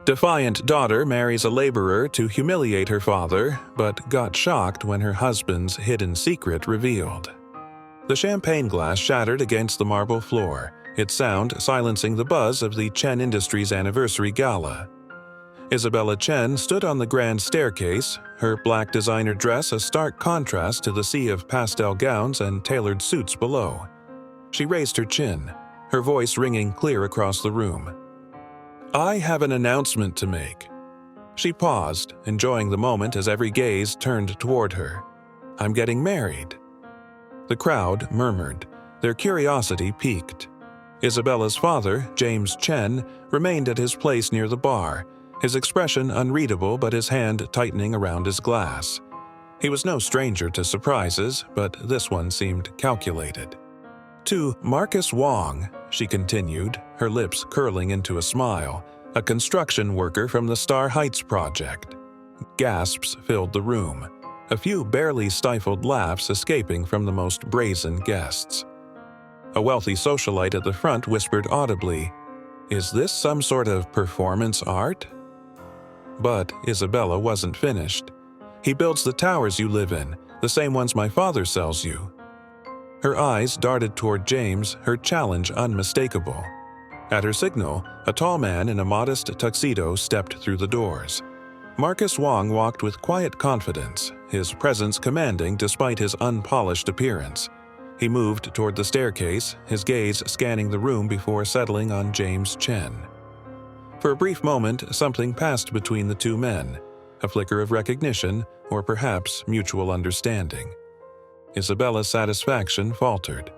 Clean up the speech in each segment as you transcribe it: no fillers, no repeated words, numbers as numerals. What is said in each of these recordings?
Defiant daughter marries a laborer to humiliate her father, but got shocked when her husband's hidden secret revealed. The champagne glass shattered against the marble floor, its sound silencing the buzz of the Chen Industries anniversary gala. Isabella Chen stood on the grand staircase, her black designer dress a stark contrast to the sea of pastel gowns and tailored suits below. She raised her chin, her voice ringing clear across the room. "I have an announcement to make." She paused, enjoying the moment as every gaze turned toward her. "I'm getting married." The crowd murmured, their curiosity piqued. Isabella's father, James Chen, remained at his place near the bar, his expression unreadable but his hand tightening around his glass. He was no stranger to surprises, but this one seemed calculated. "To Marcus Wong," she continued, her lips curling into a smile, "a construction worker from the Star Heights project." Gasps filled the room, a few barely stifled laughs escaping from the most brazen guests. A wealthy socialite at the front whispered audibly, "Is this some sort of performance art?" But Isabella wasn't finished. "He builds the towers you live in, the same ones my father sells you." Her eyes darted toward James, her challenge unmistakable. At her signal, a tall man in a modest tuxedo stepped through the doors. Marcus Wong walked with quiet confidence, his presence commanding despite his unpolished appearance. He moved toward the staircase, his gaze scanning the room before settling on James Chen. For a brief moment, something passed between the two men, a flicker of recognition or perhaps mutual understanding. Isabella's satisfaction faltered.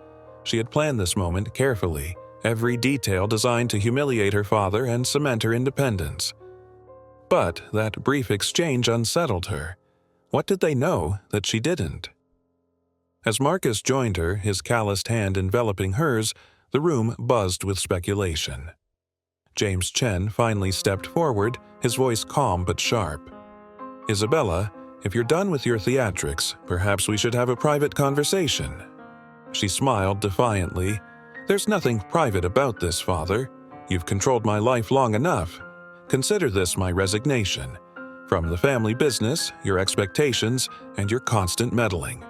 She had planned this moment carefully, every detail designed to humiliate her father and cement her independence. But that brief exchange unsettled her. What did they know that she didn't? As Marcus joined her, his calloused hand enveloping hers, the room buzzed with speculation. James Chen finally stepped forward, his voice calm but sharp. "Isabella, if you're done with your theatrics, perhaps we should have a private conversation." She smiled defiantly. "There's nothing private about this, Father. You've controlled my life long enough. Consider this my resignation. From the family business, your expectations, and your constant meddling."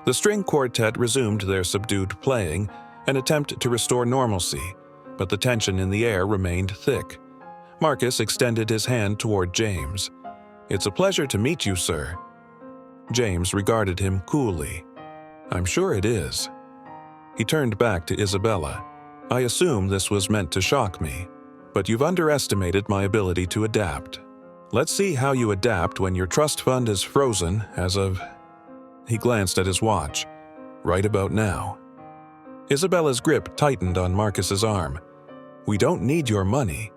The string quartet resumed their subdued playing, an attempt to restore normalcy, but the tension in the air remained thick. Marcus extended his hand toward James. "It's a pleasure to meet you, sir." James regarded him coolly. "I'm sure it is." He turned back to Isabella. "I assume this was meant to shock me, but you've underestimated my ability to adapt. Let's see how you adapt when your trust fund is frozen as of..." He glanced at his watch. "Right about now." Isabella's grip tightened on Marcus's arm. "We don't need your money."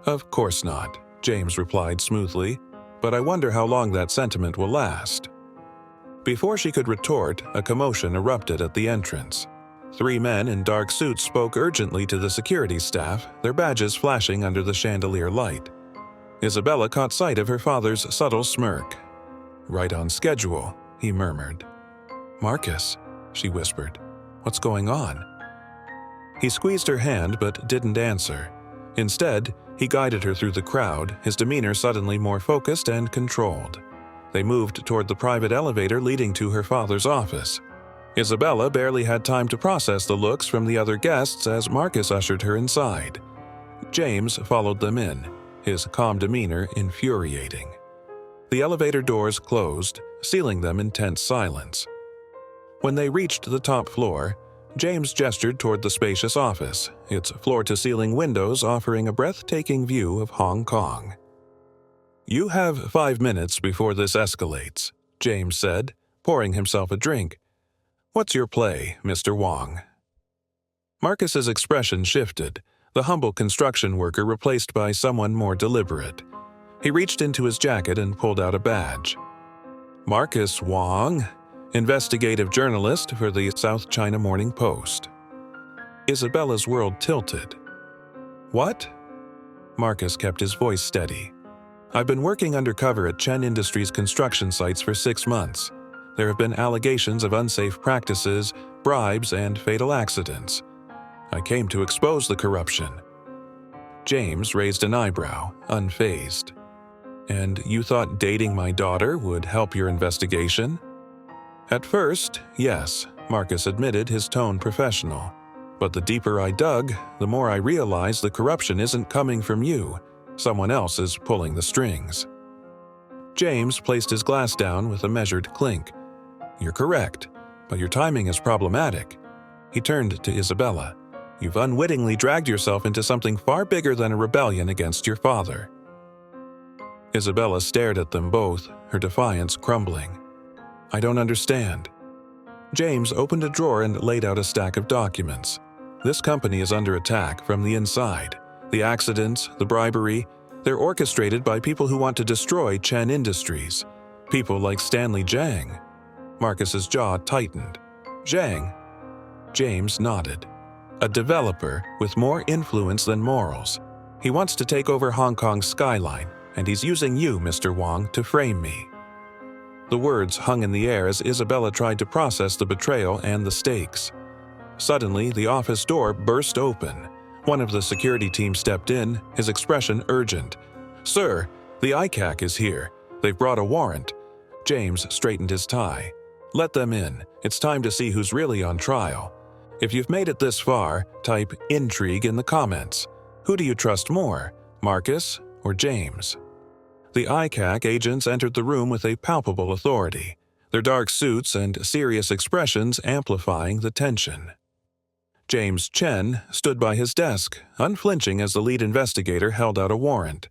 "Of course not," James replied smoothly, "but I wonder how long that sentiment will last." Before she could retort, a commotion erupted at the entrance. 3 men in dark suits spoke urgently to the security staff, their badges flashing under the chandelier light. Isabella caught sight of her father's subtle smirk. "Right on schedule," he murmured. "Marcus," she whispered, "what's going on?" He squeezed her hand but didn't answer. Instead, he guided her through the crowd, his demeanor suddenly more focused and controlled. They moved toward the private elevator leading to her father's office. Isabella barely had time to process the looks from the other guests as Marcus ushered her inside. James followed them in, his calm demeanor infuriating. The elevator doors closed, sealing them in tense silence. When they reached the top floor, James gestured toward the spacious office, its floor-to-ceiling windows offering a breathtaking view of Hong Kong. "You have 5 minutes before this escalates," James said, pouring himself a drink. "What's your play, Mr. Wong?" Marcus's expression shifted, the humble construction worker replaced by someone more deliberate. He reached into his jacket and pulled out a badge. "Marcus Wong, investigative journalist for the South China Morning Post." Isabella's world tilted. "What?" Marcus kept his voice steady. "I've been working undercover at Chen Industries construction sites for 6 months. There have been allegations of unsafe practices, bribes, and fatal accidents. I came to expose the corruption." James raised an eyebrow, unfazed. "And you thought dating my daughter would help your investigation?" "At first, yes," Marcus admitted, his tone professional. "But the deeper I dug, the more I realized the corruption isn't coming from you. Someone else is pulling the strings." James placed his glass down with a measured clink. "You're correct, but your timing is problematic." He turned to Isabella. "You've unwittingly dragged yourself into something far bigger than a rebellion against your father." Isabella stared at them both, her defiance crumbling. "I don't understand." James opened a drawer and laid out a stack of documents. "This company is under attack from the inside. The accidents, the bribery, they're orchestrated by people who want to destroy Chen Industries. People like Stanley Zhang." Marcus's jaw tightened. "Zhang?" James nodded. "A developer with more influence than morals. He wants to take over Hong Kong's skyline, and he's using you, Mr. Wong, to frame me." The words hung in the air as Isabella tried to process the betrayal and the stakes. Suddenly, the office door burst open. One of the security team stepped in, his expression urgent. "Sir, the ICAC is here. They've brought a warrant." James straightened his tie. "Let them in. It's time to see who's really on trial. If you've made it this far, type intrigue in the comments. Who do you trust more, Marcus or James?" The ICAC agents entered the room with a palpable authority, their dark suits and serious expressions amplifying the tension. James Chen stood by his desk, unflinching as the lead investigator held out a warrant.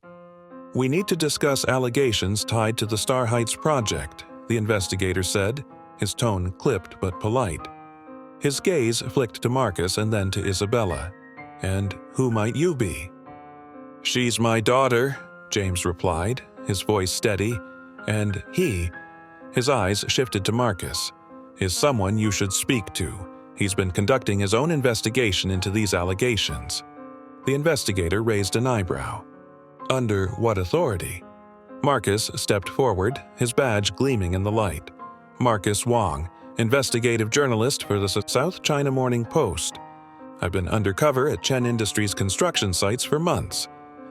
"We need to discuss allegations tied to the Star Heights project," the investigator said, his tone clipped but polite. His gaze flicked to Marcus and then to Isabella. "And who might you be?" "She's my daughter," James replied, his voice steady, "and he," his eyes shifted to Marcus, "is someone you should speak to. He's been conducting his own investigation into these allegations." The investigator raised an eyebrow. "Under what authority?" Marcus stepped forward, his badge gleaming in the light. "Marcus Wong, investigative journalist for the South China Morning Post. I've been undercover at Chen Industries construction sites for months.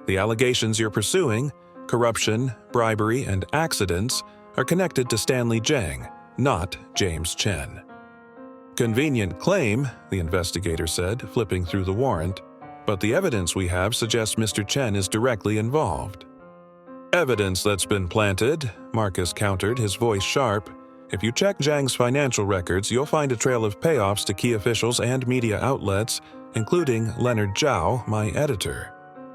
The allegations you're pursuing, corruption, bribery, and accidents, are connected to Stanley Zhang, not James Chen." "Convenient claim," the investigator said, flipping through the warrant, "but the evidence we have suggests Mr. Chen is directly involved." "Evidence that's been planted," Marcus countered, his voice sharp. "If you check Zhang's financial records, you'll find a trail of payoffs to key officials and media outlets, including Leonard Zhao, my editor."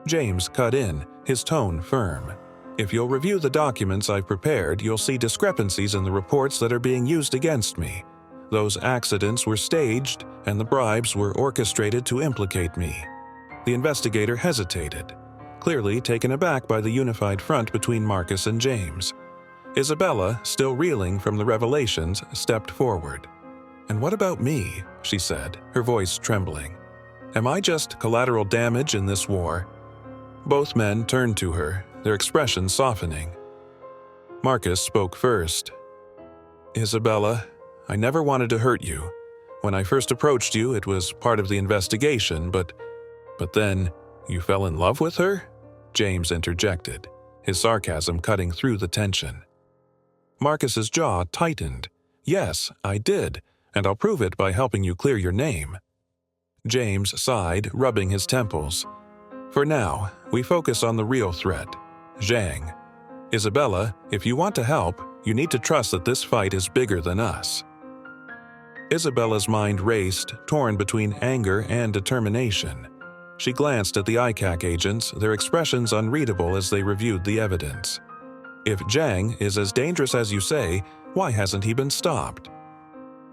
James cut in, his tone firm. "If you'll review the documents I've prepared, you'll see discrepancies in the reports that are being used against me. Those accidents were staged, and the bribes were orchestrated to implicate me." The investigator hesitated, clearly taken aback by the unified front between Marcus and James. Isabella, still reeling from the revelations, stepped forward. "And what about me?" she said, her voice trembling. "Am I just collateral damage in this war?" Both men turned to her, their expressions softening. Marcus spoke first. "Isabella, I never wanted to hurt you. When I first approached you, it was part of the investigation, but then, you fell in love with her?" James interjected, his sarcasm cutting through the tension. Marcus's jaw tightened. "Yes, I did, and I'll prove it by helping you clear your name." James sighed, rubbing his temples. "For now, we focus on the real threat, Zhang. Isabella, if you want to help, you need to trust that this fight is bigger than us." Isabella's mind raced, torn between anger and determination. She glanced at the ICAC agents, their expressions unreadable as they reviewed the evidence. "If Zhang is as dangerous as you say, why hasn't he been stopped?"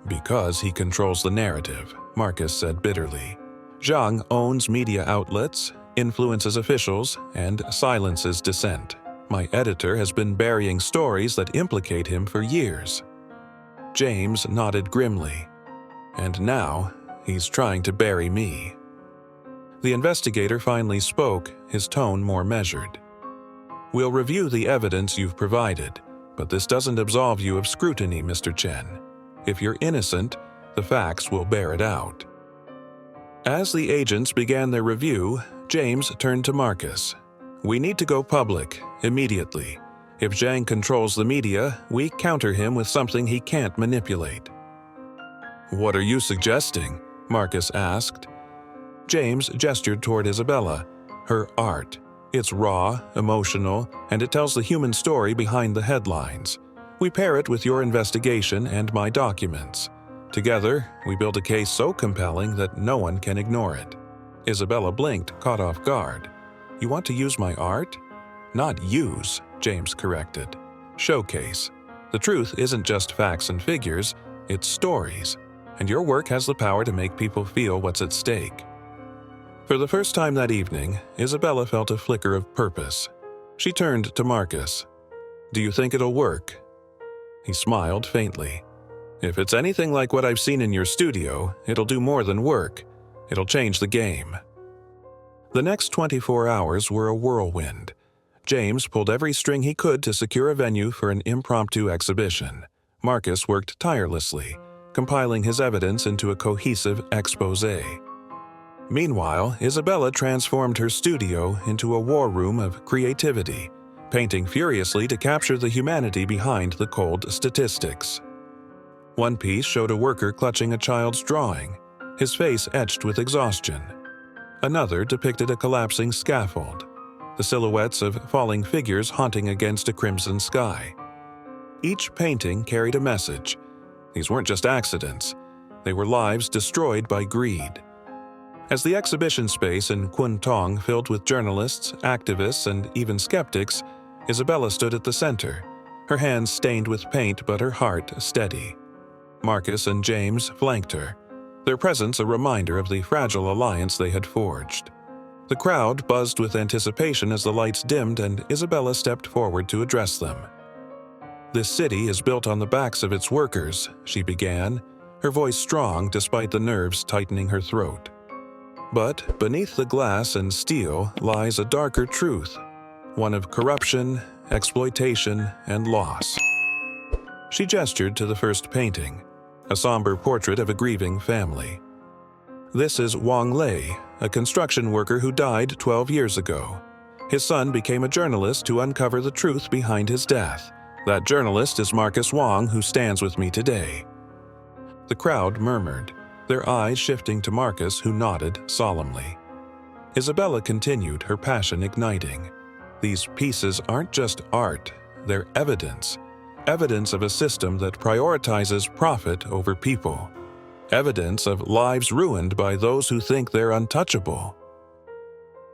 "Because he controls the narrative," Marcus said bitterly. "Zhang owns media outlets, influences officials, and silences dissent. My editor has been burying stories that implicate him for years." James nodded grimly. "And now, he's trying to bury me." The investigator finally spoke, his tone more measured. "We'll review the evidence you've provided, but this doesn't absolve you of scrutiny, Mr. Chen. If you're innocent, the facts will bear it out." As the agents began their review, James turned to Marcus. "We need to go public, immediately. If Zhang controls the media, we counter him with something he can't manipulate." "What are you suggesting?" Marcus asked. James gestured toward Isabella. "Her art. It's raw, emotional, and it tells the human story behind the headlines. We pair it with your investigation and my documents. Together, we build a case so compelling that no one can ignore it." Isabella blinked, caught off guard. "You want to use my art?" "Not use," James corrected. "Showcase. The truth isn't just facts and figures, it's stories. And your work has the power to make people feel what's at stake." For the first time that evening, Isabella felt a flicker of purpose. She turned to Marcus. "Do you think it'll work?" He smiled faintly. "If it's anything like what I've seen in your studio, it'll do more than work. It'll change the game." The next 24 hours were a whirlwind. James pulled every string he could to secure a venue for an impromptu exhibition. Marcus worked tirelessly, compiling his evidence into a cohesive exposé. Meanwhile, Isabella transformed her studio into a war room of creativity, painting furiously to capture the humanity behind the cold statistics. One piece showed a worker clutching a child's drawing, his face etched with exhaustion. Another depicted a collapsing scaffold, the silhouettes of falling figures haunting against a crimson sky. Each painting carried a message. These weren't just accidents. They were lives destroyed by greed. As the exhibition space in Kwun filled with journalists, activists, and even skeptics, Isabella stood at the center, her hands stained with paint but her heart steady. Marcus and James flanked her, their presence a reminder of the fragile alliance they had forged. The crowd buzzed with anticipation as the lights dimmed and Isabella stepped forward to address them. "This city is built on the backs of its workers," she began, her voice strong despite the nerves tightening her throat. "But beneath the glass and steel lies a darker truth, one of corruption, exploitation, and loss." She gestured to the first painting, a somber portrait of a grieving family. "This is Wang Lei, a construction worker who died 12 years ago. His son became a journalist to uncover the truth behind his death. That journalist is Marcus Wang, who stands with me today." The crowd murmured, their eyes shifting to Marcus, who nodded solemnly. Isabella continued, her passion igniting. "These pieces aren't just art, they're evidence. Evidence of a system that prioritizes profit over people. Evidence of lives ruined by those who think they're untouchable."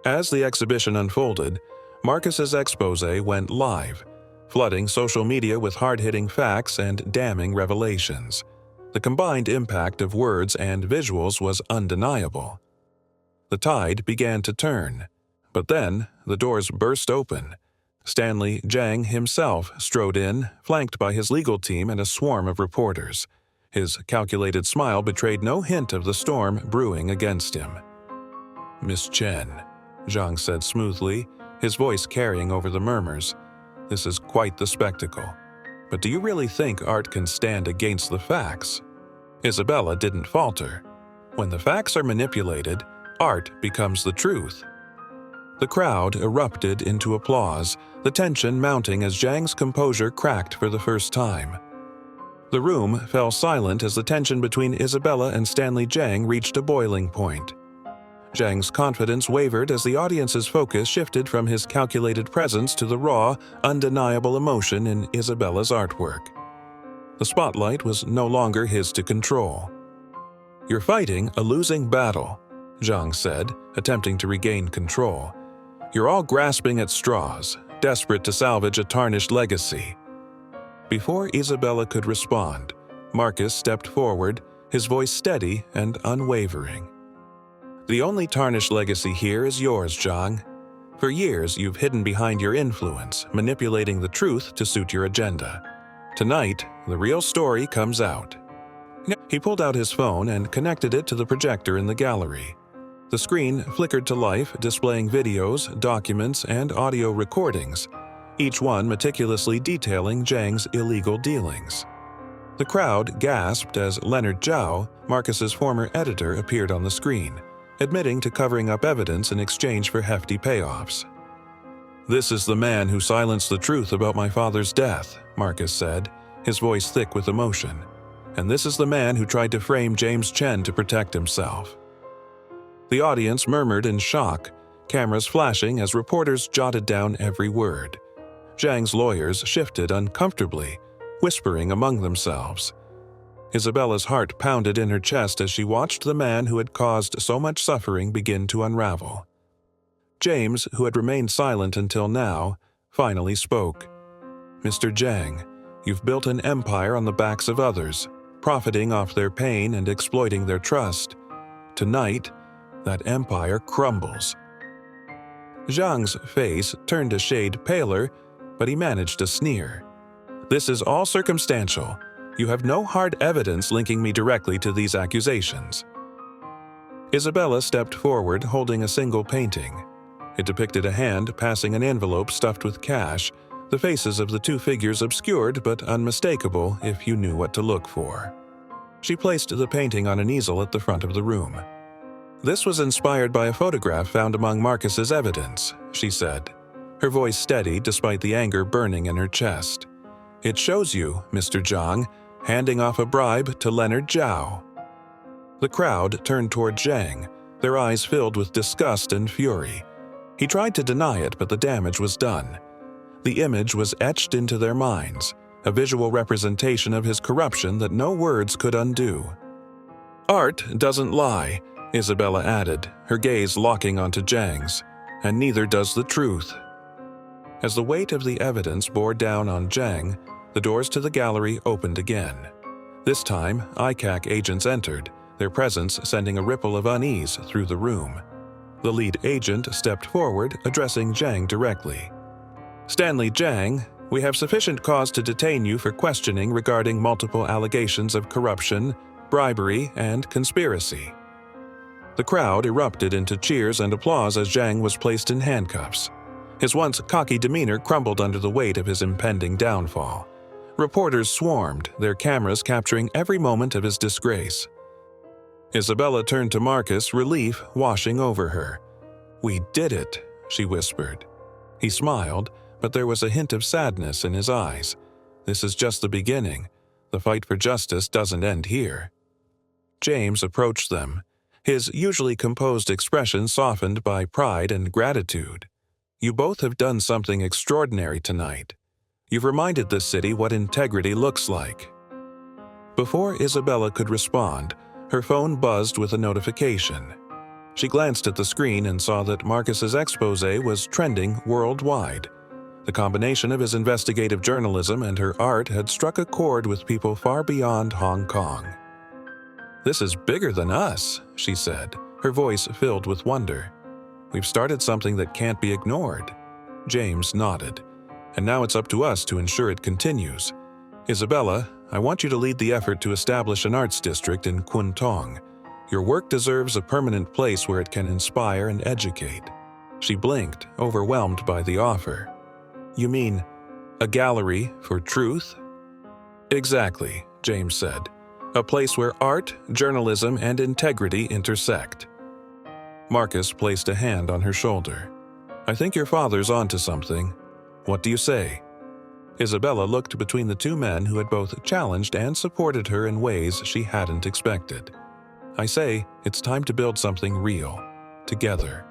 As the exhibition unfolded, Marcus's exposé went live, flooding social media with hard-hitting facts and damning revelations. The combined impact of words and visuals was undeniable. The tide began to turn, but then the doors burst open. Stanley Zhang himself strode in, flanked by his legal team and a swarm of reporters. His calculated smile betrayed no hint of the storm brewing against him. "Miss Chen," Zhang said smoothly, his voice carrying over the murmurs, "this is quite the spectacle. But do you really think art can stand against the facts?" Isabella didn't falter. "When the facts are manipulated, art becomes the truth." The crowd erupted into applause, the tension mounting as Zhang's composure cracked for the first time. The room fell silent as the tension between Isabella and Stanley Zhang reached a boiling point. Zhang's confidence wavered as the audience's focus shifted from his calculated presence to the raw, undeniable emotion in Isabella's artwork. The spotlight was no longer his to control. "You're fighting a losing battle," Zhang said, attempting to regain control. "You're all grasping at straws, desperate to salvage a tarnished legacy." Before Isabella could respond, Marcus stepped forward, his voice steady and unwavering. "The only tarnished legacy here is yours, Zhang. For years, you've hidden behind your influence, manipulating the truth to suit your agenda. Tonight, the real story comes out." He pulled out his phone and connected it to the projector in the gallery. The screen flickered to life, displaying videos, documents, and audio recordings, each one meticulously detailing Zhang's illegal dealings. The crowd gasped as Leonard Zhao, Marcus's former editor, appeared on the screen, admitting to covering up evidence in exchange for hefty payoffs. "This is the man who silenced the truth about my father's death," Marcus said, his voice thick with emotion. "And this is the man who tried to frame James Chen to protect himself." The audience murmured in shock, cameras flashing as reporters jotted down every word. Zhang's lawyers shifted uncomfortably, whispering among themselves. Isabella's heart pounded in her chest as she watched the man who had caused so much suffering begin to unravel. James, who had remained silent until now, finally spoke. "Mr. Zhang, you've built an empire on the backs of others, profiting off their pain and exploiting their trust. Tonight, that empire crumbles." Zhang's face turned a shade paler, but he managed a sneer. "This is all circumstantial. You have no hard evidence linking me directly to these accusations." Isabella stepped forward, holding a single painting. It depicted a hand passing an envelope stuffed with cash, the faces of the two figures obscured but unmistakable if you knew what to look for. She placed the painting on an easel at the front of the room. "This was inspired by a photograph found among Marcus's evidence," she said, her voice steady despite the anger burning in her chest. "It shows you, Mr. Zhang, handing off a bribe to Leonard Zhao." The crowd turned toward Zhang, their eyes filled with disgust and fury. He tried to deny it, but the damage was done. The image was etched into their minds, a visual representation of his corruption that no words could undo. "Art doesn't lie," Isabella added, her gaze locking onto Zhang's, "and neither does the truth." As the weight of the evidence bore down on Zhang, the doors to the gallery opened again. This time, ICAC agents entered, their presence sending a ripple of unease through the room. The lead agent stepped forward, addressing Zhang directly. "Stanley Zhang, we have sufficient cause to detain you for questioning regarding multiple allegations of corruption, bribery, and conspiracy." The crowd erupted into cheers and applause as Zhang was placed in handcuffs. His once cocky demeanor crumbled under the weight of his impending downfall. Reporters swarmed, their cameras capturing every moment of his disgrace. Isabella turned to Marcus, relief washing over her. "We did it," she whispered. He smiled, but there was a hint of sadness in his eyes. "This is just the beginning. The fight for justice doesn't end here." James approached them, his usually composed expression softened by pride and gratitude. "You both have done something extraordinary tonight. You've reminded this city what integrity looks like." Before Isabella could respond, her phone buzzed with a notification. She glanced at the screen and saw that Marcus's exposé was trending worldwide. The combination of his investigative journalism and her art had struck a chord with people far beyond Hong Kong. "This is bigger than us," she said, her voice filled with wonder. "We've started something that can't be ignored." James nodded. "And now it's up to us to ensure it continues. Isabella, I want you to lead the effort to establish an arts district in Kwun Tong. Your work deserves a permanent place where it can inspire and educate." She blinked, overwhelmed by the offer. "You mean a gallery for truth?" "Exactly," James said. "A place where art, journalism, and integrity intersect." Marcus placed a hand on her shoulder. "I think your father's onto something. What do you say?" Isabella looked between the two men who had both challenged and supported her in ways she hadn't expected. "I say, it's time to build something real, together."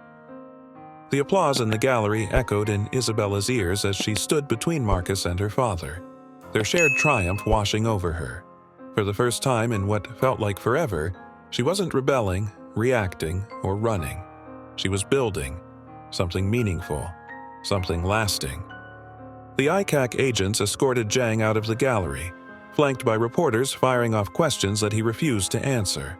The applause in the gallery echoed in Isabella's ears as she stood between Marcus and her father, their shared triumph washing over her. For the first time in what felt like forever, she wasn't rebelling, reacting, or running. She was building something meaningful, something lasting. The ICAC agents escorted Zhang out of the gallery, flanked by reporters firing off questions that he refused to answer.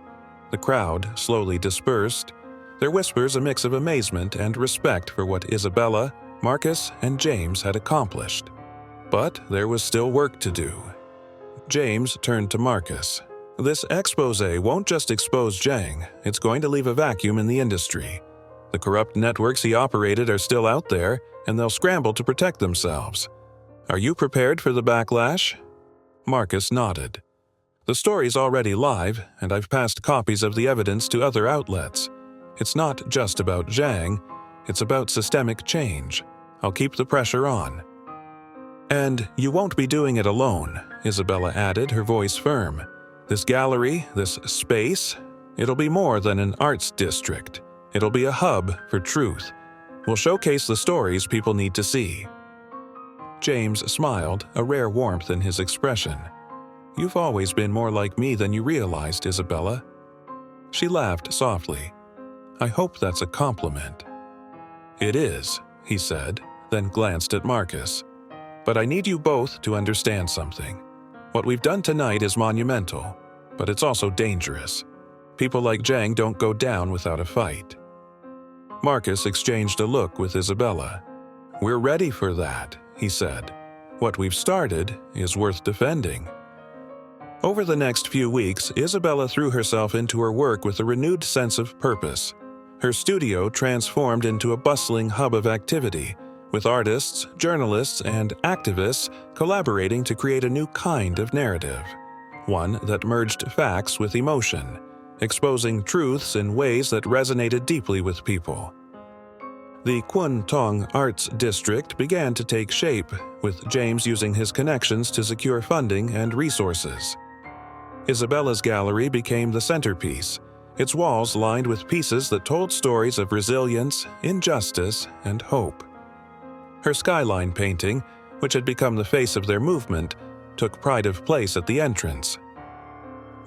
The crowd slowly dispersed, their whispers a mix of amazement and respect for what Isabella, Marcus, and James had accomplished. But there was still work to do. James turned to Marcus. "This exposé won't just expose Zhang, it's going to leave a vacuum in the industry. The corrupt networks he operated are still out there, and they'll scramble to protect themselves. Are you prepared for the backlash?" Marcus nodded. "The story's already live, and I've passed copies of the evidence to other outlets. It's not just about Zhang, it's about systemic change. I'll keep the pressure on." "And you won't be doing it alone," Isabella added, her voice firm. "This gallery, this space, it'll be more than an arts district. It'll be a hub for truth. We'll showcase the stories people need to see." James smiled, a rare warmth in his expression. "You've always been more like me than you realized, Isabella." She laughed softly. "I hope that's a compliment." "It is," he said, then glanced at Marcus. "But I need you both to understand something. What we've done tonight is monumental, but it's also dangerous. People like Zhang don't go down without a fight." Marcus exchanged a look with Isabella. "We're ready for that," he said. "What we've started is worth defending." Over the next few weeks, Isabella threw herself into her work with a renewed sense of purpose. Her studio transformed into a bustling hub of activity, with artists, journalists, and activists collaborating to create a new kind of narrative, one that merged facts with emotion, exposing truths in ways that resonated deeply with people. The Kwun Tong Arts District began to take shape, with James using his connections to secure funding and resources. Isabella's gallery became the centerpiece, its walls lined with pieces that told stories of resilience, injustice, and hope. Her skyline painting, which had become the face of their movement, took pride of place at the entrance.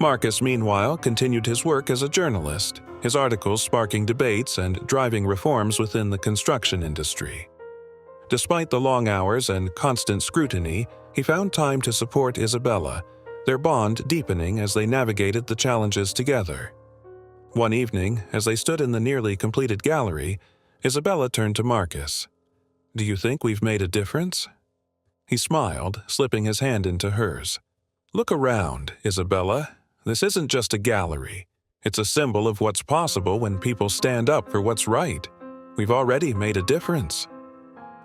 Marcus, meanwhile, continued his work as a journalist, his articles sparking debates and driving reforms within the construction industry. Despite the long hours and constant scrutiny, he found time to support Isabella, their bond deepening as they navigated the challenges together. One evening, as they stood in the nearly completed gallery, Isabella turned to Marcus. "Do you think we've made a difference?" He smiled, slipping his hand into hers. "Look around, Isabella. This isn't just a gallery. It's a symbol of what's possible when people stand up for what's right. We've already made a difference."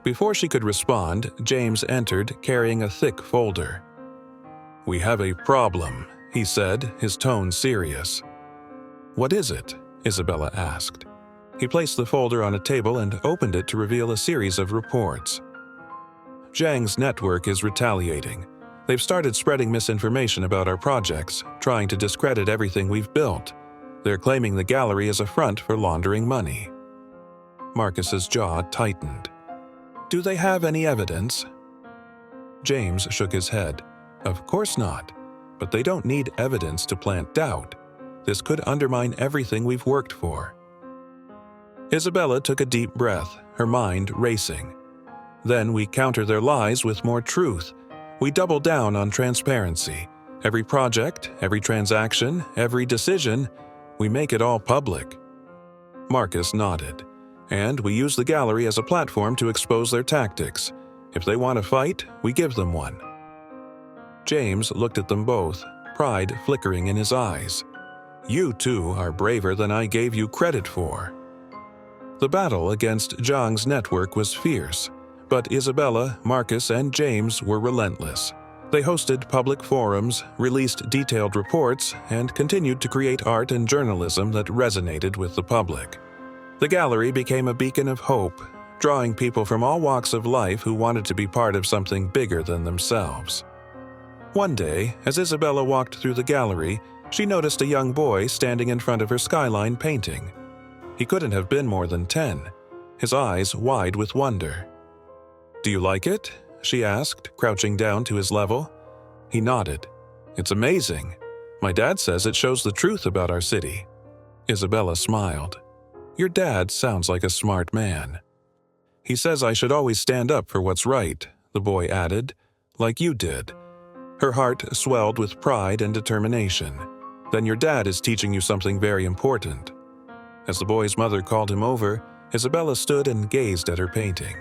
Before she could respond, James entered, carrying a thick folder. "We have a problem," he said, his tone serious. "What is it?" Isabella asked. He placed the folder on a table and opened it to reveal a series of reports. "Zhang's network is retaliating. They've started spreading misinformation about our projects, trying to discredit everything we've built. They're claiming the gallery is a front for laundering money." Marcus's jaw tightened. "Do they have any evidence?" James shook his head. "Of course not. But they don't need evidence to plant doubt. This could undermine everything we've worked for." Isabella took a deep breath, her mind racing. "Then we counter their lies with more truth. We double down on transparency. Every project, every transaction, every decision, we make it all public." Marcus nodded. "And we use the gallery as a platform to expose their tactics. If they want a fight, we give them one." James looked at them both, pride flickering in his eyes. "You two are braver than I gave you credit for." The battle against Zhang's network was fierce, but Isabella, Marcus, and James were relentless. They hosted public forums, released detailed reports, and continued to create art and journalism that resonated with the public. The gallery became a beacon of hope, drawing people from all walks of life who wanted to be part of something bigger than themselves. One day, as Isabella walked through the gallery, she noticed a young boy standing in front of her skyline painting. He couldn't have been more than 10, his eyes wide with wonder. "Do you like it?" she asked, crouching down to his level. He nodded. "It's amazing. My dad says it shows the truth about our city." Isabella smiled. "Your dad sounds like a smart man." "He says I should always stand up for what's right," the boy added, "like you did." Her heart swelled with pride and determination. "Then your dad is teaching you something very important." As the boy's mother called him over, Isabella stood and gazed at her painting.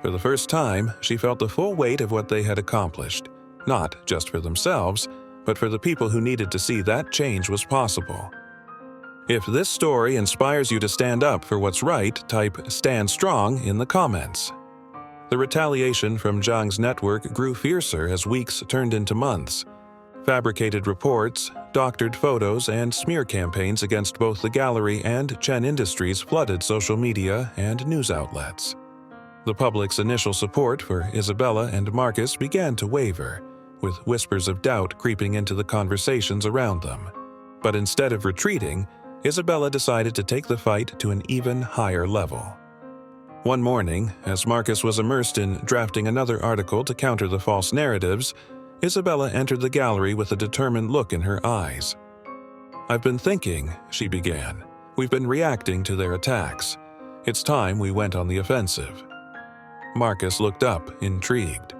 For the first time, she felt the full weight of what they had accomplished, not just for themselves, but for the people who needed to see that change was possible. If this story inspires you to stand up for what's right, type "Stand Strong" in the comments. The retaliation from Zhang's network grew fiercer as weeks turned into months. Fabricated reports, doctored photos, and smear campaigns against both the gallery and Chen Industries flooded social media and news outlets. The public's initial support for Isabella and Marcus began to waver, with whispers of doubt creeping into the conversations around them. But instead of retreating, Isabella decided to take the fight to an even higher level. One morning, as Marcus was immersed in drafting another article to counter the false narratives, Isabella entered the gallery with a determined look in her eyes. "I've been thinking," she began. "We've been reacting to their attacks. It's time we went on the offensive." Marcus looked up, intrigued.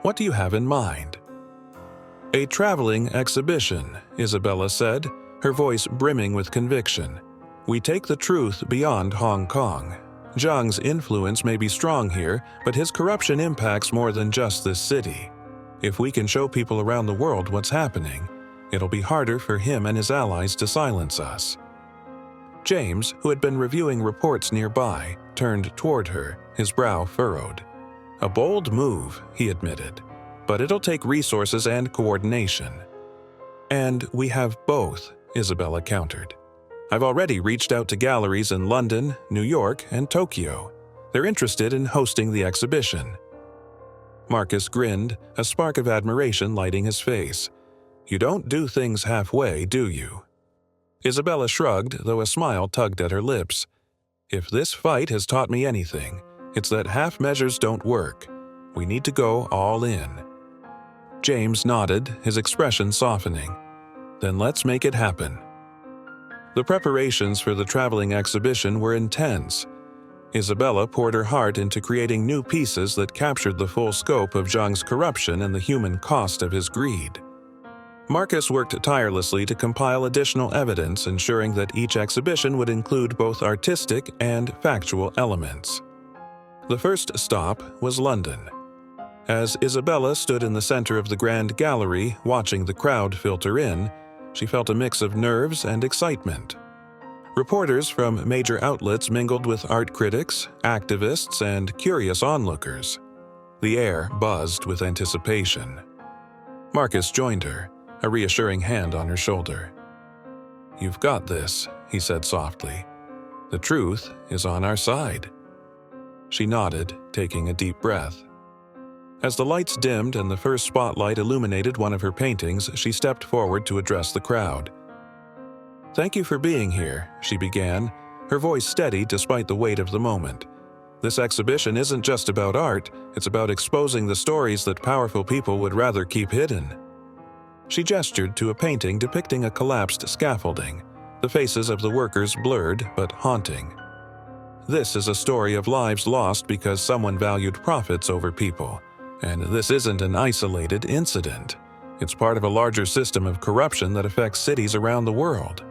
"What do you have in mind?" "A traveling exhibition," Isabella said, her voice brimming with conviction. "We take the truth beyond Hong Kong. Zhang's influence may be strong here, but his corruption impacts more than just this city. If we can show people around the world what's happening, it'll be harder for him and his allies to silence us." James, who had been reviewing reports nearby, turned toward her, his brow furrowed. "A bold move," he admitted, "but it'll take resources and coordination." "And we have both," Isabella countered. "I've already reached out to galleries in London, New York, and Tokyo. They're interested in hosting the exhibition." Marcus grinned, a spark of admiration lighting his face. "You don't do things halfway, do you?" Isabella shrugged, though a smile tugged at her lips. "If this fight has taught me anything, it's that half measures don't work. We need to go all in." James nodded, his expression softening. "Then let's make it happen." The preparations for the traveling exhibition were intense. Isabella poured her heart into creating new pieces that captured the full scope of Zhang's corruption and the human cost of his greed. Marcus worked tirelessly to compile additional evidence, ensuring that each exhibition would include both artistic and factual elements. The first stop was London. As Isabella stood in the center of the Grand Gallery, watching the crowd filter in, she felt a mix of nerves and excitement. Reporters from major outlets mingled with art critics, activists, and curious onlookers. The air buzzed with anticipation. Marcus joined her, a reassuring hand on her shoulder. "You've got this," he said softly. "The truth is on our side." She nodded, taking a deep breath. As the lights dimmed and the first spotlight illuminated one of her paintings, she stepped forward to address the crowd. "Thank you for being here," she began, her voice steady despite the weight of the moment. "This exhibition isn't just about art, it's about exposing the stories that powerful people would rather keep hidden." She gestured to a painting depicting a collapsed scaffolding, the faces of the workers blurred but haunting. "This is a story of lives lost because someone valued profits over people, and this isn't an isolated incident. It's part of a larger system of corruption that affects cities around the world."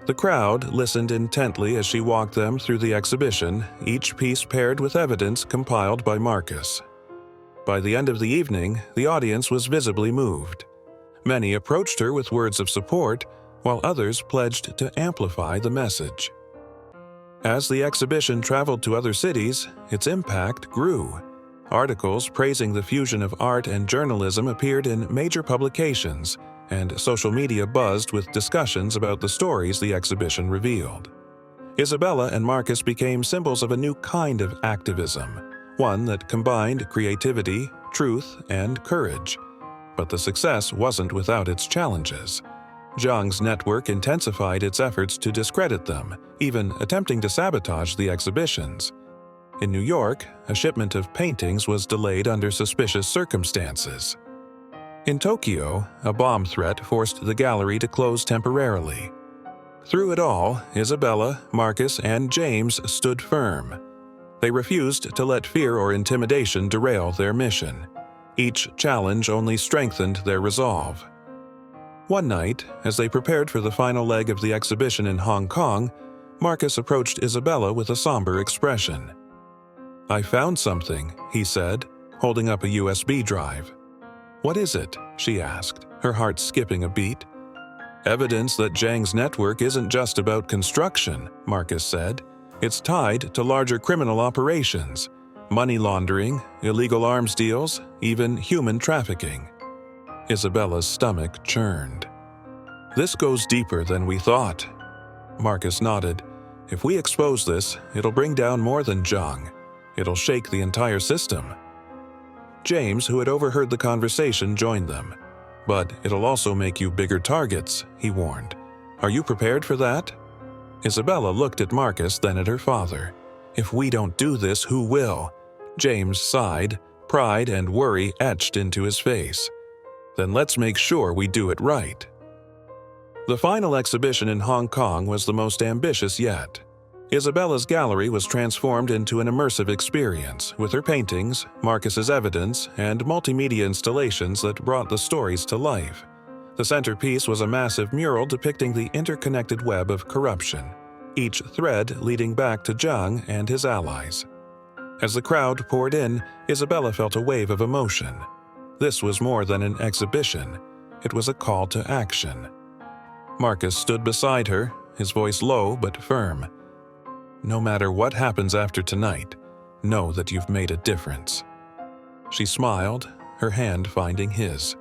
The crowd listened intently as she walked them through the exhibition, each piece paired with evidence compiled by Marcus. By the end of the evening, the audience was visibly moved. Many approached her with words of support, while others pledged to amplify the message. As the exhibition traveled to other cities, its impact grew. Articles praising the fusion of art and journalism appeared in major publications, and social media buzzed with discussions about the stories the exhibition revealed. Isabella and Marcus became symbols of a new kind of activism, one that combined creativity, truth, and courage. But the success wasn't without its challenges. Zhang's network intensified its efforts to discredit them, even attempting to sabotage the exhibitions. In New York, a shipment of paintings was delayed under suspicious circumstances. In Tokyo, a bomb threat forced the gallery to close temporarily. Through it all, Isabella, Marcus, and James stood firm. They refused to let fear or intimidation derail their mission. Each challenge only strengthened their resolve. One night, as they prepared for the final leg of the exhibition in Hong Kong, Marcus approached Isabella with a somber expression. "I found something," he said, holding up a USB drive. "What is it?" she asked, her heart skipping a beat. "Evidence that Zhang's network isn't just about construction," Marcus said. "It's tied to larger criminal operations, money laundering, illegal arms deals, even human trafficking." Isabella's stomach churned. "This goes deeper than we thought." Marcus nodded. "If we expose this, it'll bring down more than Zhang. It'll shake the entire system." James, who had overheard the conversation, joined them. "But it'll also make you bigger targets," he warned. "Are you prepared for that?" Isabella looked at Marcus, then at her father. "If we don't do this, who will?" James sighed, pride and worry etched into his face. "Then let's make sure we do it right." The final exhibition in Hong Kong was the most ambitious yet. Isabella's gallery was transformed into an immersive experience, with her paintings, Marcus's evidence, and multimedia installations that brought the stories to life. The centerpiece was a massive mural depicting the interconnected web of corruption, each thread leading back to Zhang and his allies. As the crowd poured in, Isabella felt a wave of emotion. This was more than an exhibition. It was a call to action. Marcus stood beside her, his voice low but firm. "No matter what happens after tonight, know that you've made a difference." She smiled, her hand finding his.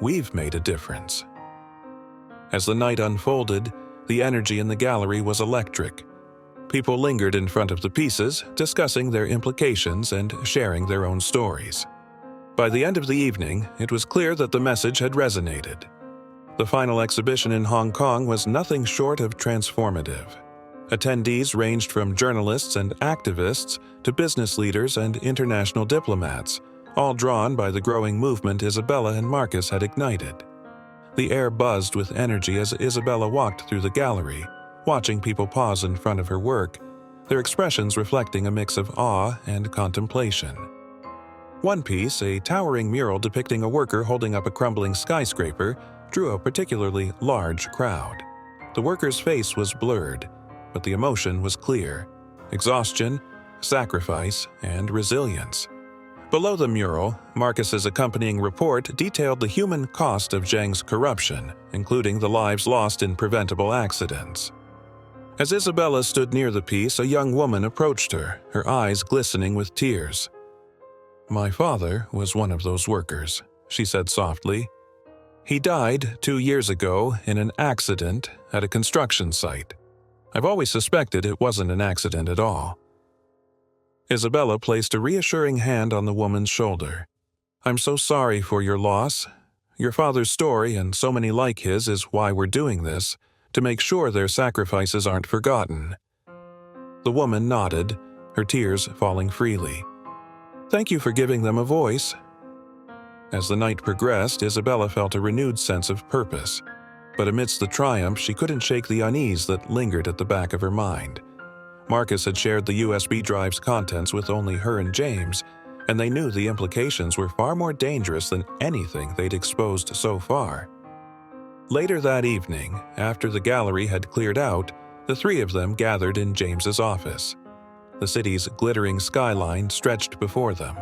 "We've made a difference." As the night unfolded, the energy in the gallery was electric. People lingered in front of the pieces, discussing their implications and sharing their own stories. By the end of the evening, it was clear that the message had resonated. The final exhibition in Hong Kong was nothing short of transformative. Attendees ranged from journalists and activists to business leaders and international diplomats, all drawn by the growing movement Isabella and Marcus had ignited. The air buzzed with energy as Isabella walked through the gallery, watching people pause in front of her work, their expressions reflecting a mix of awe and contemplation. One piece, a towering mural depicting a worker holding up a crumbling skyscraper, drew a particularly large crowd. The worker's face was blurred, but the emotion was clear: exhaustion, sacrifice, and resilience. Below the mural, Marcus's accompanying report detailed the human cost of Zhang's corruption, including the lives lost in preventable accidents. As Isabella stood near the piece, a young woman approached her, her eyes glistening with tears. "My father was one of those workers," she said softly. "He died 2 years ago in an accident at a construction site. I've always suspected it wasn't an accident at all." Isabella placed a reassuring hand on the woman's shoulder. "I'm so sorry for your loss. Your father's story, and so many like his, is why we're doing this, to make sure their sacrifices aren't forgotten." The woman nodded, her tears falling freely. "Thank you for giving them a voice." As the night progressed, Isabella felt a renewed sense of purpose. But amidst the triumph, she couldn't shake the unease that lingered at the back of her mind. Marcus had shared the USB drive's contents with only her and James, and they knew the implications were far more dangerous than anything they'd exposed so far. Later that evening, after the gallery had cleared out, the three of them gathered in James's office. The city's glittering skyline stretched before them,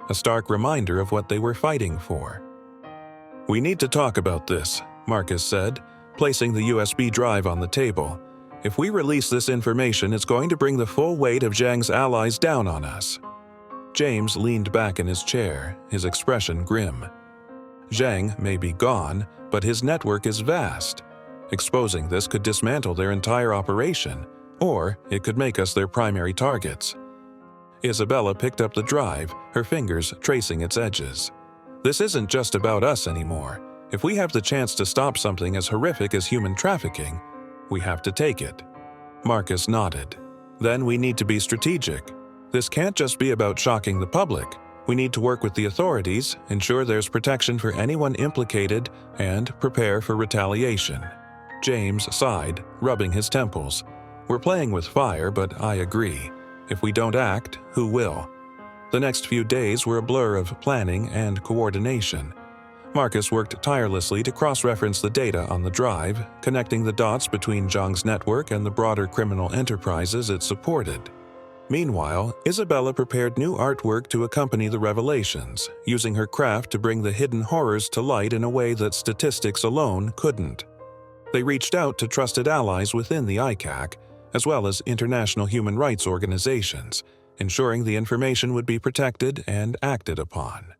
a stark reminder of what they were fighting for. "We need to talk about this," Marcus said, placing the USB drive on the table. "If we release this information, it's going to bring the full weight of Zhang's allies down on us." James leaned back in his chair, his expression grim. "Zhang may be gone, but his network is vast. Exposing this could dismantle their entire operation, or it could make us their primary targets." Isabella picked up the drive, her fingers tracing its edges. "This isn't just about us anymore. If we have the chance to stop something as horrific as human trafficking, we have to take it." Marcus nodded. "Then we need to be strategic. This can't just be about shocking the public. We need to work with the authorities, ensure there's protection for anyone implicated, and prepare for retaliation." James sighed, rubbing his temples. "We're playing with fire, but I agree. If we don't act, who will?" The next few days were a blur of planning and coordination. Marcus worked tirelessly to cross-reference the data on the drive, connecting the dots between Zhang's network and the broader criminal enterprises it supported. Meanwhile, Isabella prepared new artwork to accompany the revelations, using her craft to bring the hidden horrors to light in a way that statistics alone couldn't. They reached out to trusted allies within the ICAC, as well as international human rights organizations, ensuring the information would be protected and acted upon.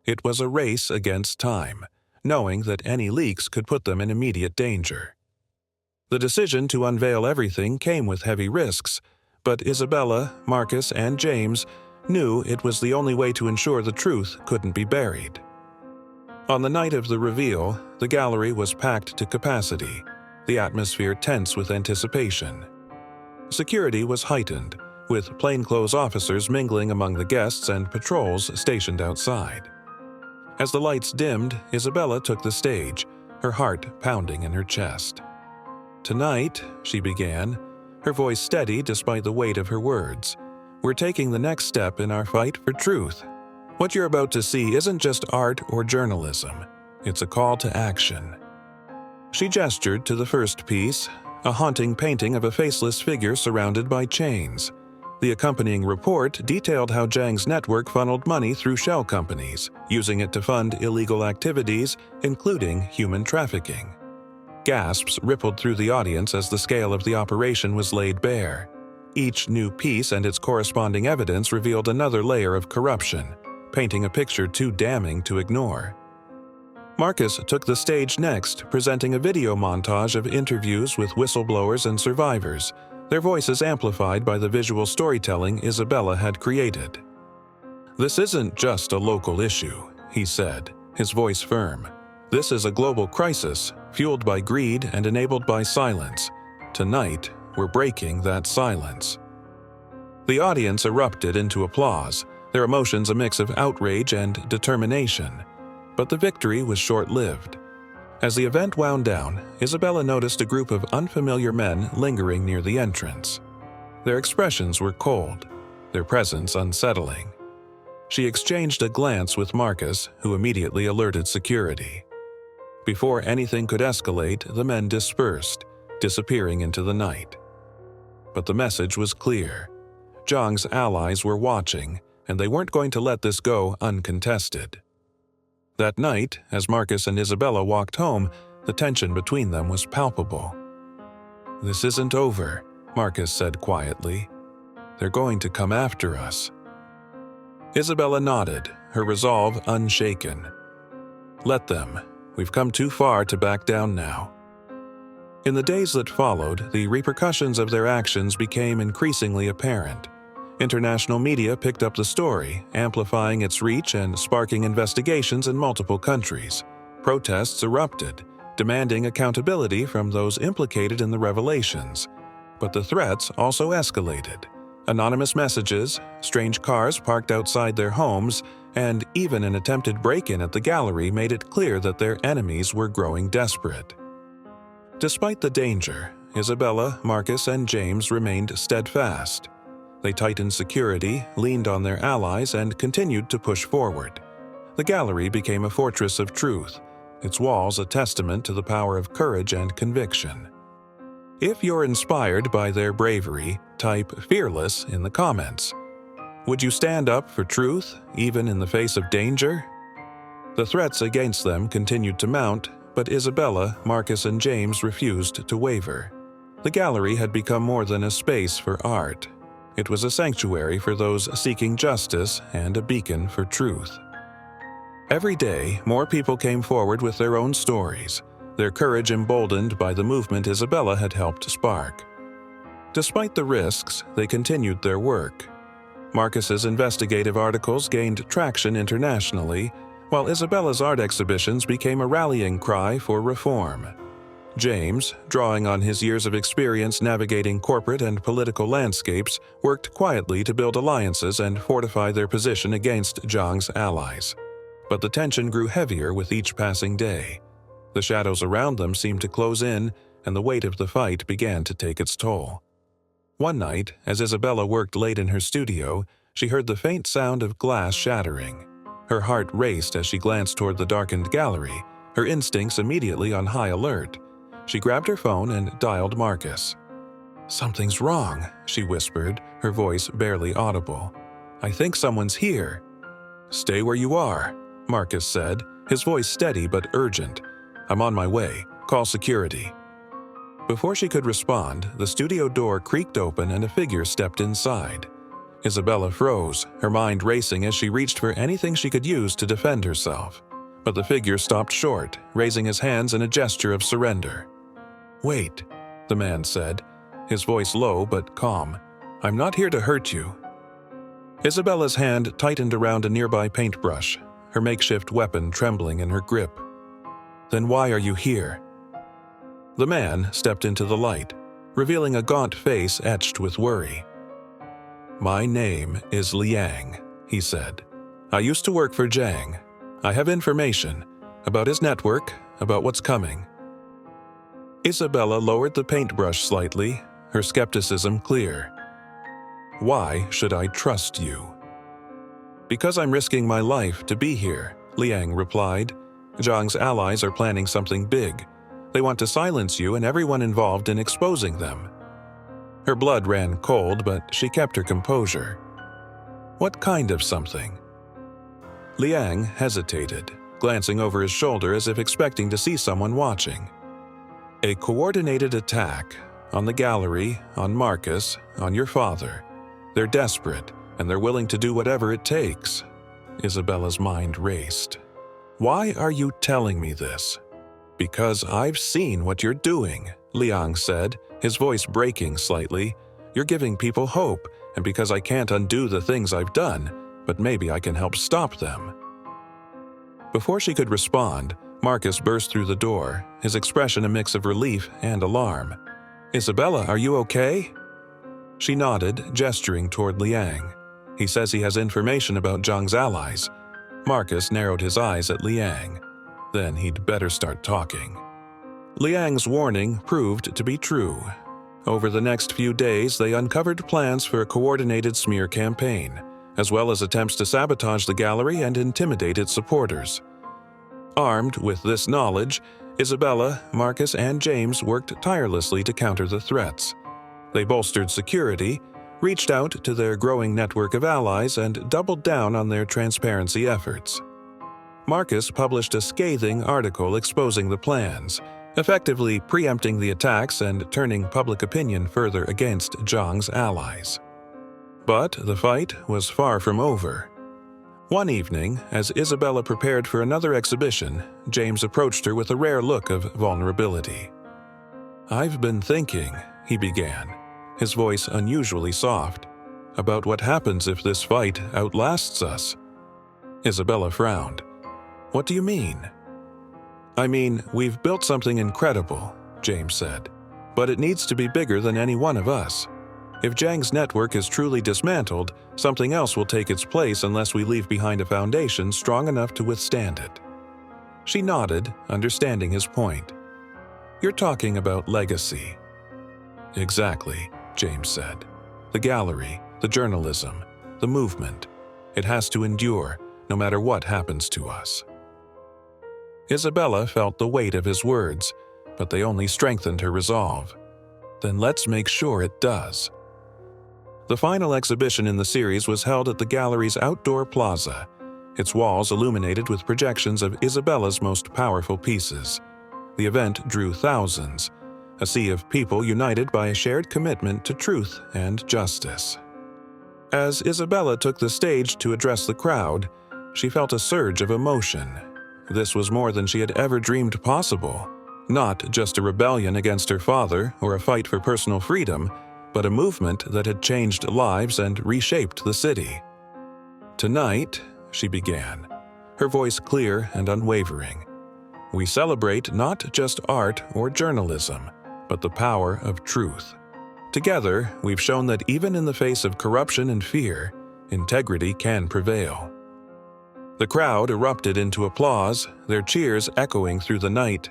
It was a race against time. knowing that any leaks could put them in immediate danger. The decision to unveil everything came with heavy risks, but Isabella, Marcus, and James knew it was the only way to ensure the truth couldn't be buried. On the night of the reveal, the gallery was packed to capacity, the atmosphere tense with anticipation. Security was heightened, with plainclothes officers mingling among the guests and patrols stationed outside. As the lights dimmed, Isabella took the stage, her heart pounding in her chest. "Tonight," she began, her voice steady despite the weight of her words, "we're taking the next step in our fight for truth. What you're about to see isn't just art or journalism, it's a call to action." She gestured to the first piece, a haunting painting of a faceless figure surrounded by chains. The accompanying report detailed how Zhang's network funneled money through shell companies, using it to fund illegal activities, including human trafficking. Gasps rippled through the audience as the scale of the operation was laid bare. Each new piece and its corresponding evidence revealed another layer of corruption, painting a picture too damning to ignore. Marcus took the stage next, presenting a video montage of interviews with whistleblowers and survivors, their voices amplified by the visual storytelling Isabella had created. "This isn't just a local issue," he said, his voice firm. "This is a global crisis, fueled by greed and enabled by silence. Tonight, we're breaking that silence." The audience erupted into applause, their emotions a mix of outrage and determination. But the victory was short-lived. As the event wound down, Isabella noticed a group of unfamiliar men lingering near the entrance. Their expressions were cold, their presence unsettling. She exchanged a glance with Marcus, who immediately alerted security. Before anything could escalate, the men dispersed, disappearing into the night. But the message was clear. Zhang's allies were watching, and they weren't going to let this go uncontested. That night, as Marcus and Isabella walked home, the tension between them was palpable. "This isn't over," Marcus said quietly. "They're going to come after us." Isabella nodded, her resolve unshaken. "Let them. We've come too far to back down now." In the days that followed, the repercussions of their actions became increasingly apparent. International media picked up the story, amplifying its reach and sparking investigations in multiple countries. Protests erupted, demanding accountability from those implicated in the revelations. But the threats also escalated. Anonymous messages, strange cars parked outside their homes, and even an attempted break-in at the gallery made it clear that their enemies were growing desperate. Despite the danger, Isabella, Marcus, and James remained steadfast. They tightened security, leaned on their allies, and continued to push forward. The gallery became a fortress of truth, its walls a testament to the power of courage and conviction. If you're inspired by their bravery, type "fearless" in the comments. Would you stand up for truth, even in the face of danger? The threats against them continued to mount, but Isabella, Marcus, and James refused to waver. The gallery had become more than a space for art. It was a sanctuary for those seeking justice and a beacon for truth. Every day, more people came forward with their own stories, their courage emboldened by the movement Isabella had helped spark. Despite the risks, they continued their work. Marcus's investigative articles gained traction internationally, while Isabella's art exhibitions became a rallying cry for reform. James, drawing on his years of experience navigating corporate and political landscapes, worked quietly to build alliances and fortify their position against Zhang's allies. But the tension grew heavier with each passing day. The shadows around them seemed to close in, and the weight of the fight began to take its toll. One night, as Isabella worked late in her studio, she heard the faint sound of glass shattering. Her heart raced as she glanced toward the darkened gallery, her instincts immediately on high alert. She grabbed her phone and dialed Marcus. "Something's wrong," she whispered, her voice barely audible. "I think someone's here." "Stay where you are," Marcus said, his voice steady but urgent. "I'm on my way. Call security." Before she could respond, the studio door creaked open and a figure stepped inside. Isabella froze, her mind racing as she reached for anything she could use to defend herself. But the figure stopped short, raising his hands in a gesture of surrender. "Wait," the man said, his voice low but calm. "I'm not here to hurt you." Isabella's hand tightened around a nearby paintbrush, her makeshift weapon trembling in her grip. "Then why are you here?" The man stepped into the light, revealing a gaunt face etched with worry. "My name is Liang," he said. "I used to work for Jiang. I have information about his network, about what's coming." Isabella lowered the paintbrush slightly, her skepticism clear. "Why should I trust you?" "Because I'm risking my life to be here," Liang replied. "Zhang's allies are planning something big. They want to silence you and everyone involved in exposing them." Her blood ran cold, but she kept her composure. "What kind of something?" Liang hesitated, glancing over his shoulder as if expecting to see someone watching. "A coordinated attack on the gallery, on Marcus, on your father. They're desperate, and they're willing to do whatever it takes." Isabella's mind raced. "Why are you telling me this?" "Because I've seen what you're doing," Liang said, his voice breaking slightly. "You're giving people hope, and because I can't undo the things I've done, but maybe I can help stop them." Before she could respond, Marcus burst through the door, his expression a mix of relief and alarm. "Isabella, are you okay?" She nodded, gesturing toward Liang. "He says he has information about Zhang's allies." Marcus narrowed his eyes at Liang. Then he'd better start talking. Liang's warning proved to be true. Over the next few days, they uncovered plans for a coordinated smear campaign, as well as attempts to sabotage the gallery and intimidate its supporters. Armed with this knowledge, Isabella, Marcus, and James worked tirelessly to counter the threats. They bolstered security, reached out to their growing network of allies, and doubled down on their transparency efforts. Marcus published a scathing article exposing the plans, effectively preempting the attacks and turning public opinion further against Zhang's allies. But the fight was far from over. One evening, as Isabella prepared for another exhibition, James approached her with a rare look of vulnerability. "I've been thinking," he began, his voice unusually soft, "about what happens if this fight outlasts us." Isabella frowned. "What do you mean?" "I mean, we've built something incredible," James said, "but it needs to be bigger than any one of us. If Jiang's network is truly dismantled, something else will take its place unless we leave behind a foundation strong enough to withstand it." She nodded, understanding his point. "You're talking about legacy." "Exactly," James said. "The gallery, the journalism, the movement. It has to endure, no matter what happens to us." Isabella felt the weight of his words, but they only strengthened her resolve. "Then let's make sure it does." The final exhibition in the series was held at the gallery's outdoor plaza, its walls illuminated with projections of Isabella's most powerful pieces. The event drew thousands, a sea of people united by a shared commitment to truth and justice. As Isabella took the stage to address the crowd, she felt a surge of emotion. This was more than she had ever dreamed possible. Not just a rebellion against her father or a fight for personal freedom, but a movement that had changed lives and reshaped the city. "Tonight," she began, her voice clear and unwavering, "we celebrate not just art or journalism, but the power of truth. Together, we've shown that even in the face of corruption and fear, integrity can prevail." The crowd erupted into applause, their cheers echoing through the night.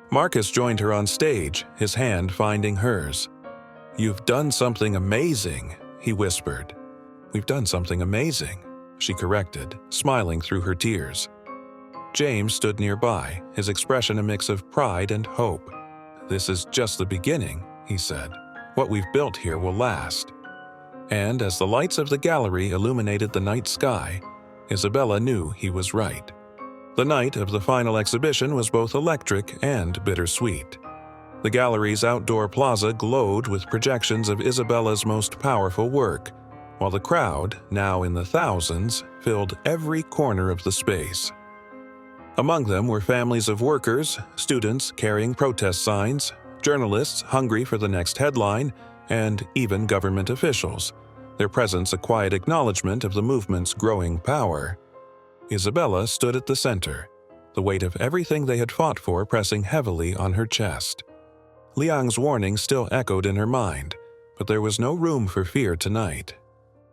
Marcus joined her on stage, his hand finding hers. "You've done something amazing," he whispered. "We've done something amazing," she corrected, smiling through her tears. James stood nearby, his expression a mix of pride and hope. "This is just the beginning," he said. "What we've built here will last." And as the lights of the gallery illuminated the night sky, Isabella knew he was right. The night of the final exhibition was both electric and bittersweet. The gallery's outdoor plaza glowed with projections of Isabella's most powerful work, while the crowd, now in the thousands, filled every corner of the space. Among them were families of workers, students carrying protest signs, journalists hungry for the next headline, and even government officials, their presence a quiet acknowledgement of the movement's growing power. Isabella stood at the center, the weight of everything they had fought for pressing heavily on her chest. Liang's warning still echoed in her mind, but there was no room for fear tonight.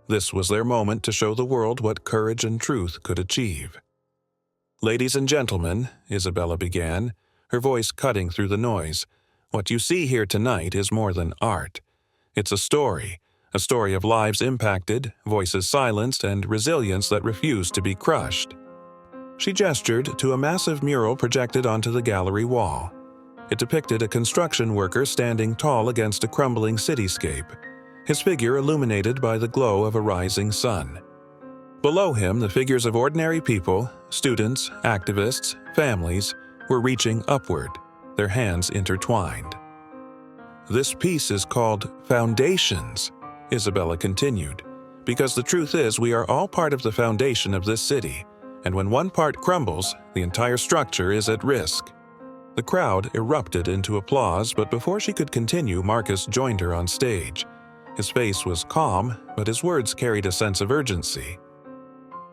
This was their moment to show the world what courage and truth could achieve. "Ladies and gentlemen," Isabella began, her voice cutting through the noise, "what you see here tonight is more than art. It's a story of lives impacted, voices silenced, and resilience that refused to be crushed." She gestured to a massive mural projected onto the gallery wall. It depicted a construction worker standing tall against a crumbling cityscape, his figure illuminated by the glow of a rising sun. Below him, the figures of ordinary people, students, activists, families, were reaching upward, their hands intertwined. "This piece is called Foundations," Isabella continued, "because the truth is we are all part of the foundation of this city, and when one part crumbles, the entire structure is at risk." The crowd erupted into applause, but before she could continue, Marcus joined her on stage. His face was calm, but his words carried a sense of urgency.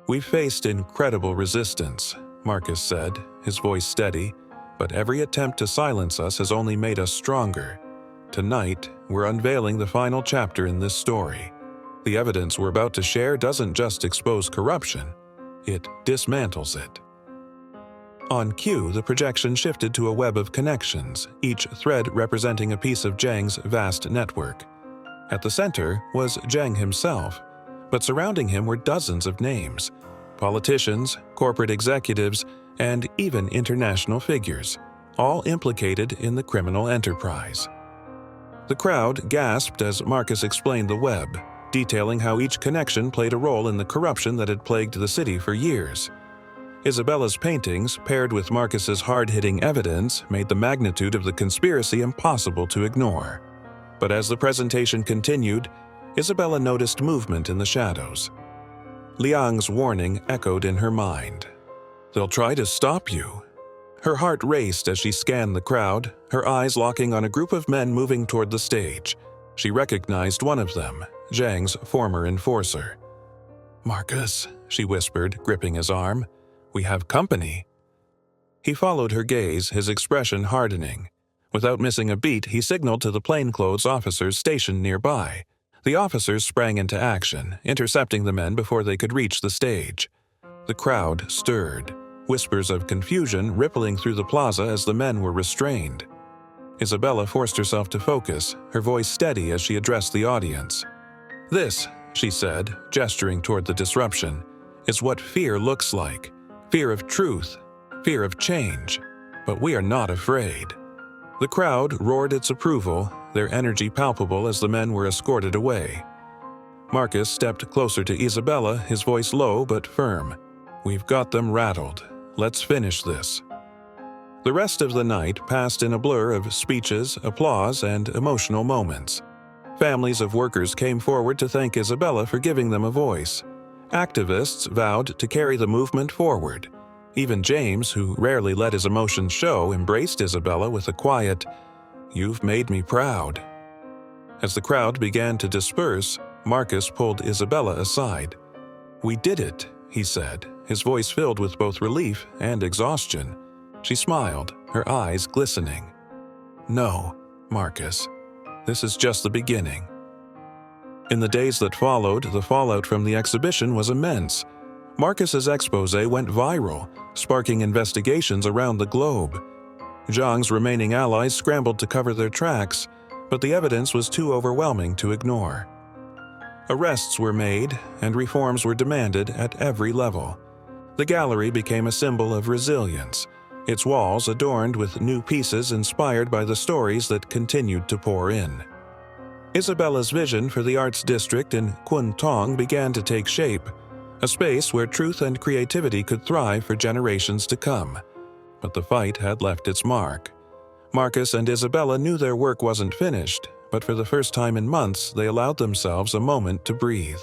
"We've faced incredible resistance," Marcus said, his voice steady, "but every attempt to silence us has only made us stronger. Tonight, we're unveiling the final chapter in this story. The evidence we're about to share doesn't just expose corruption, it dismantles it." On cue, the projection shifted to a web of connections, each thread representing a piece of Zhang's vast network. At the center was Zhang himself, but surrounding him were dozens of names: politicians, corporate executives, and even international figures, all implicated in the criminal enterprise. The crowd gasped as Marcus explained the web, detailing how each connection played a role in the corruption that had plagued the city for years. Isabella's paintings, paired with Marcus's hard-hitting evidence, made the magnitude of the conspiracy impossible to ignore. But as the presentation continued, Isabella noticed movement in the shadows. Liang's warning echoed in her mind. "They'll try to stop you." Her heart raced as she scanned the crowd, her eyes locking on a group of men moving toward the stage. She recognized one of them, Zhang's former enforcer. "Marcus," she whispered, gripping his arm, "we have company." He followed her gaze, his expression hardening. Without missing a beat, he signaled to the plainclothes officers stationed nearby. The officers sprang into action, intercepting the men before they could reach the stage. The crowd stirred, whispers of confusion rippling through the plaza as the men were restrained. Isabella forced herself to focus, her voice steady as she addressed the audience. "This," she said, gesturing toward the disruption, "is what fear looks like. Fear of truth, fear of change. But we are not afraid." The crowd roared its approval, their energy palpable as the men were escorted away. Marcus stepped closer to Isabella, his voice low but firm. "We've got them rattled. Let's finish this." The rest of the night passed in a blur of speeches, applause, and emotional moments. Families of workers came forward to thank Isabella for giving them a voice. Activists vowed to carry the movement forward. Even James, who rarely let his emotions show, embraced Isabella with a quiet, "You've made me proud." As the crowd began to disperse, Marcus pulled Isabella aside. "We did it," he said, his voice filled with both relief and exhaustion. She smiled, her eyes glistening. "No, Marcus, this is just the beginning." In the days that followed, the fallout from the exhibition was immense. Marcus's exposé went viral, sparking investigations around the globe. Zhang's remaining allies scrambled to cover their tracks, but the evidence was too overwhelming to ignore. Arrests were made, and reforms were demanded at every level. The gallery became a symbol of resilience, its walls adorned with new pieces inspired by the stories that continued to pour in. Isabella's vision for the arts district in Kuntong began to take shape, a space where truth and creativity could thrive for generations to come. But the fight had left its mark. Marcus and Isabella knew their work wasn't finished, but for the first time in months they allowed themselves a moment to breathe.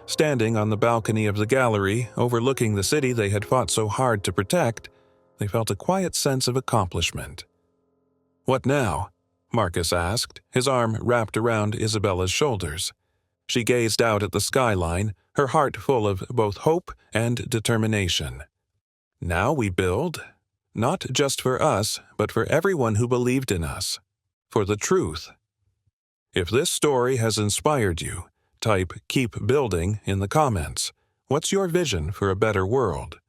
Standing on the balcony of the gallery, overlooking the city they had fought so hard to protect, They felt a quiet sense of accomplishment. "What now?" Marcus asked, his arm wrapped around Isabella's shoulders. She gazed out at the skyline, her heart full of both hope and determination. "Now we build, not just for us, but for everyone who believed in us, for the truth." If this story has inspired you, type "Keep Building" in the comments. What's your vision for a better world?